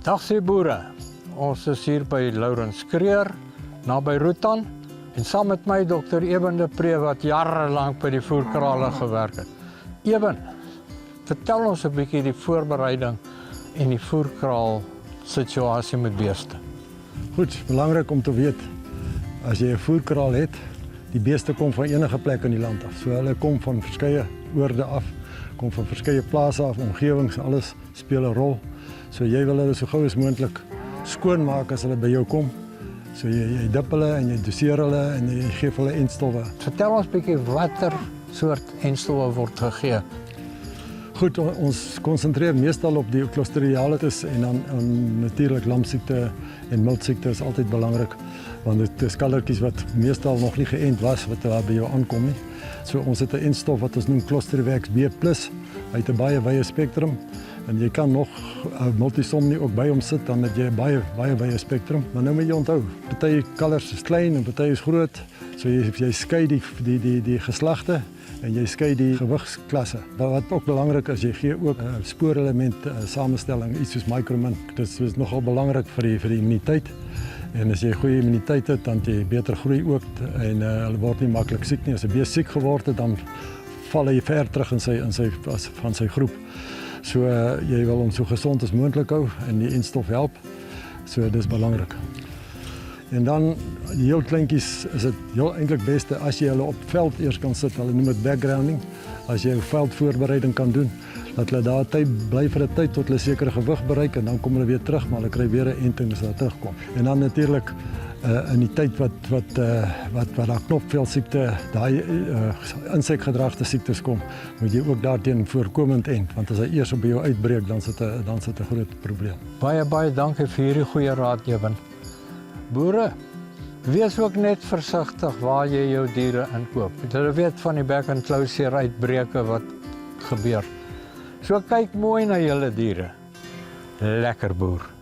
Dag sê boere, ons is hier by Lourens Kreer, naby Roetan, en saam met my Dr. Eben de Pre wat jarelang by die voerkrale gewerk het. Eben, vertel ons 'n bietjie die voorbereiding en die voerkraal situasie met beeste. Goed, belangrik om te weet, as jy 'n voerkraal het, die beeste kom van enige plek in die land af. So hulle kom van verskeie oorde af, kom van verskeie plase af, omgewings, alles speel 'n rol. So jy wil hulle so gou as moontlik skoon maak as hulle by jou kom. So jy dip hulle en jy doseer hulle en jy gee hulle enstowwe. Vertel ons bietjie watter soort enstowwe word gegee. Goed, ons konsentreer meestal op die Clostridialitis en dan natuurlik lamsiekte en miltsiekte is altyd belangrik, want dit is kallertjies wat meestal nog nie geënt was wat daar by jou aankom nie. So ons het 'n enstof wat ons noem Clostrivax B+. Hy het 'n baie wye spektrum en jy kan nog multisom nie ook by hom sit, dan het jy 'n baie wye spektrum. Maar nou moet jy onthou, party kalvers is klein en party is groot. So jy skei die geslagte en jy skei die gewigsklasse. Wat ook belangrik is, jy gee ook spoorelement samestelling, iets soos micromin. Dit is nogal belangrik vir die immuniteit. En as jy goeie immuniteit het, dan jy beter groei ook en hulle word nie maklik siek nie. As 'n bees siek geword het, dan val hy ver terug van sy groep. So jy wil hom so gesond as moontlik hou en die enstof help. So dis belangrik. En dan die heel kleintjies is dit heel eintlik beste as jy hulle op veld eers kan sit. Hulle noem dit backgrounding. As jy 'n veldvoorbereiding kan doen, dat hulle daar bly vir 'n tyd tot hulle sekere gewig bereik en dan kom hulle weer terug, maar hulle kry weer 'n enting as hulle terugkom. En dan natuurlik in die tyd wat daar knopvelsiekte, daai insekgedragte siektes kom, moet jy ook daarteen voorkomend ent, want as hy eers op jou uitbreek, dan sit 'n groot probleem. Baie dankie vir hierdie goeie raad, Eben. Boere, wees ook net versigtig waar jy jou diere inkoop. Hulle weet van die back and closure uitbreke wat gebeur. So kyk mooi na julle diere. Lekker boer.